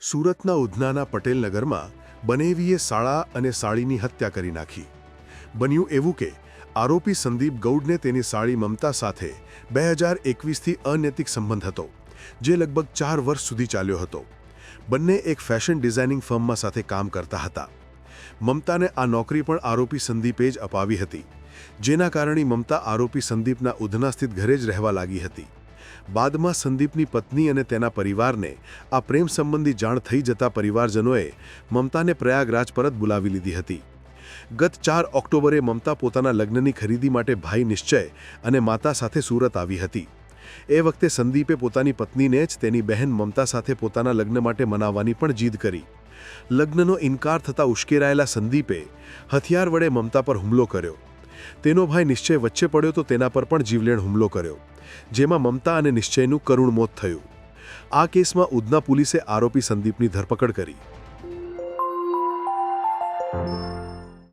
સુરતના ઉધનાના પટેલનગરમાં બનેવીએ સાળા અને સાળીની હત્યા કરી નાખી. બન્યું એવું કે આરોપી સંદીપ ગૌડને તેની સાળી મમતા સાથે 2021થી અનૈતિક સંબંધ હતો, જે લગભગ 4 વર્ષ સુધી ચાલ્યો હતો. બંને એક ફેશન ડિઝાઇનિંગ ફર્મમાં સાથે કામ કરતા હતા. મમતાને આ નોકરી પણ આરોપી સંદીપે જ અપાવી હતી, જેના કારણે મમતા આરોપી સંદીપના ઉધના સ્થિત ઘરે જ રહેવા લાગી હતી. બાદમાં સંદીપની પત્ની અને તેના પરિવારને આ પ્રેમ સંબંધી જાણ થઈ જતા પરિવારજનોએ મમતાને પ્રયાગરાજ પરત બોલાવી લીધી હતી. ગત 4 ઓક્ટોબરે મમતા પોતાના લગ્નની ખરીદી માટે ભાઈ નિશ્ચય અને માતા સાથે સુરત આવી હતી. એ વખતે સંદીપે પોતાની પત્નીને જ તેની બહેન મમતા સાથે પોતાના લગ્ન માટે મનાવવાની પણ જીદ કરી. લગ્નનો ઇનકાર થતાં ઉશ્કેરાયેલા સંદીપે હથિયાર વડે મમતા પર હુમલો કર્યો. તેનો ભાઈ નિશ્ચય વચ્ચે પડ્યો તો તેના પર પણ જીવલેણ હુમલો કર્યો, જેમાં મમતા અને નિશ્ચયનું કરુણ મોત થયું. આ કેસમાં ઉધના પોલીસે આરોપી સંદીપની ધરપકડ કરી.